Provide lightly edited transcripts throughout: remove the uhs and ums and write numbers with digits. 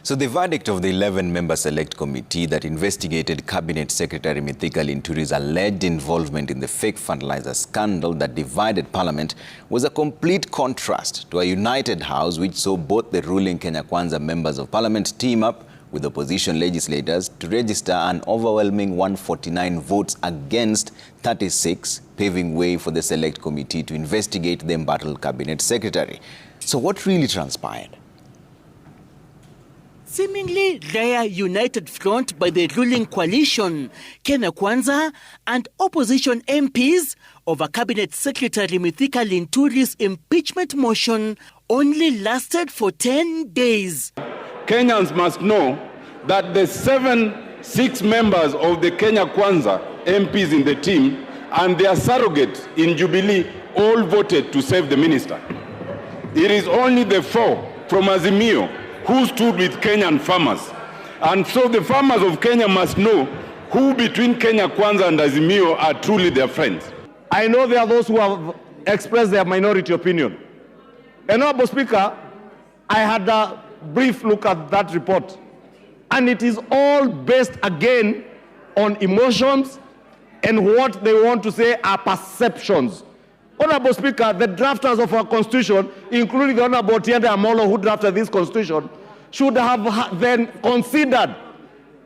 So the verdict of the 11-member select committee that investigated Cabinet Secretary Mithika Linturi's alleged involvement in the fake fertilizer scandal that divided Parliament was a complete contrast to a united House which saw both the ruling Kenya Kwanza members of Parliament team up with opposition legislators to register an overwhelming 149 votes against 36, paving way for the select committee to investigate the embattled Cabinet Secretary. So what really transpired? Seemingly rare united front by the ruling coalition, Kenya Kwanza, and opposition MPs over Cabinet Secretary Mithika Linturi's impeachment motion only lasted for 10 days. Kenyans must know that the 6 members of the Kenya Kwanza MPs in the team and their surrogates in Jubilee all voted to save the minister. It is only the 4 from Azimio who stood with Kenyan farmers. And so the farmers of Kenya must know who between Kenya Kwanza and Azimio are truly their friends. I know there are those who have expressed their minority opinion. Honorable Speaker, I had a brief look at that report, and it is all based again on emotions and what they want to say are perceptions. Honorable Speaker, the drafters of our constitution, including the Honorable Tiende Amolo who drafted this constitution, should have then considered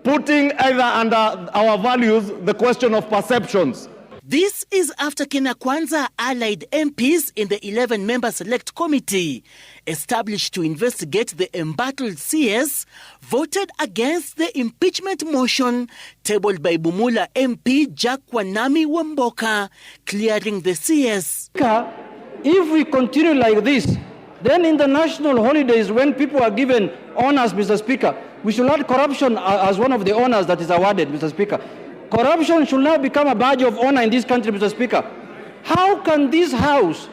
putting either under our values the question of perceptions. This is after Kenya Kwanza allied MPs in the 11-member select committee, established to investigate the embattled CS, voted against the impeachment motion tabled by Bumula MP Jack Wanami Wamboka, clearing the CS. If we continue like this, then in the national holidays when people are given honors, Mr. Speaker, we should add corruption as one of the honors that is awarded, Mr. Speaker. Corruption should now become a badge of honor in this country, Mr. Speaker. How can this House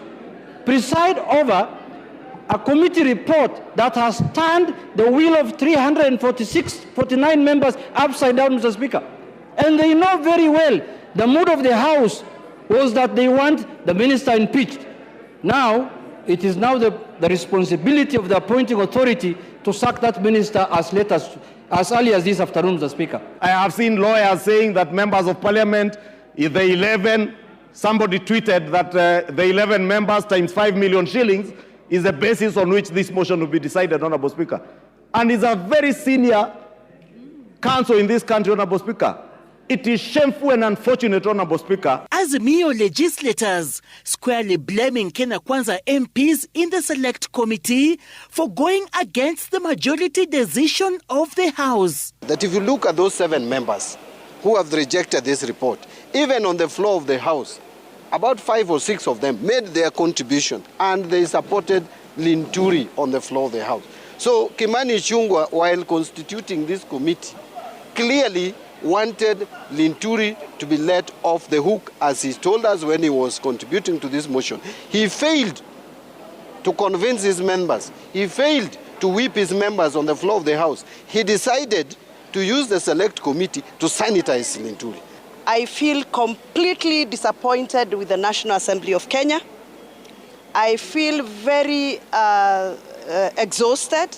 preside over a committee report that has turned the wheel of 49 members upside down, Mr. Speaker? And they know very well the mood of the House was that they want the minister impeached. Now, it is now the responsibility of the appointing authority to sack that minister as early as this afternoon, Mr. Speaker. I have seen lawyers saying that members of parliament, if the 11, somebody tweeted that the 11 members times 5 million shillings is the basis on which this motion will be decided, Honorable Speaker. And it's a very senior council in this country, Honorable Speaker. It is shameful and unfortunate, Honorable Speaker. Azimio legislators squarely blaming Kenya Kwanza MPs in the select committee for going against the majority decision of the House. That if you look at those 7 members who have rejected this report, even on the floor of the House, about 5 or 6 of them made their contribution and they supported Linturi on the floor of the House. So Kimani Ichung'wah, while constituting this committee, clearly wanted Linturi to be let off the hook, as he told us when he was contributing to this motion. He failed to convince his members. He failed to whip his members on the floor of the House. He decided to use the select committee to sanitize Linturi. I feel completely disappointed with the National Assembly of Kenya. I feel very exhausted.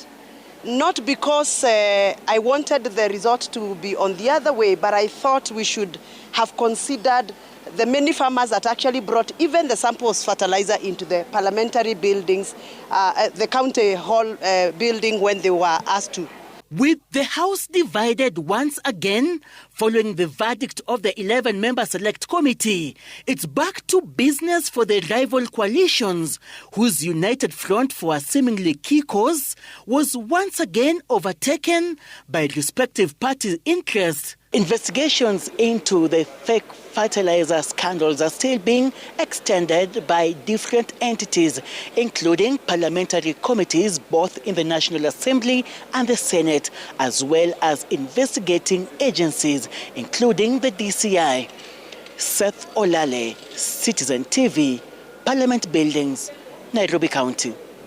Not because I wanted the result to be on the other way, but I thought we should have considered the many farmers that actually brought even the samples fertilizer into the parliamentary buildings, the county hall building when they were asked to. With the House divided once again, following the verdict of the 11-member select committee, it's back to business for the rival coalitions, whose united front for a seemingly key cause was once again overtaken by respective party interests. Investigations into the fake fertilizer scandals are still being extended by different entities, including parliamentary committees both in the National Assembly and the Senate, as well as investigating agencies, including the DCI. Seth Olale, Citizen TV, Parliament Buildings, Nairobi County.